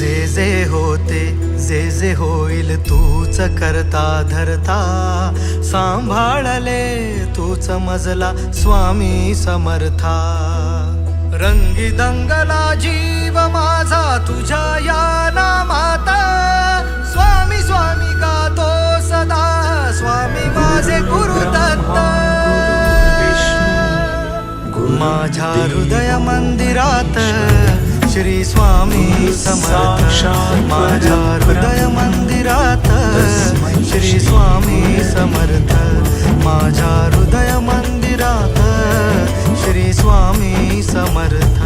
जे जे होते जे जे होईल तूच करता धरता, सांभाळले तूच मजला स्वामी समर्था. रंगी दंगला जीव माझा तुझ्या या नामात, स्वामी स्वामी गातो सदा, स्वामी माझे गुरुदत्त. माझ्या हृदय मंदिरात श्री स्वामी समर्थ, माझ्या हृदय मंदिरात श्री स्वामी समर्थ, माझ्या हृदय मंदिरात श्री स्वामी समर्थ.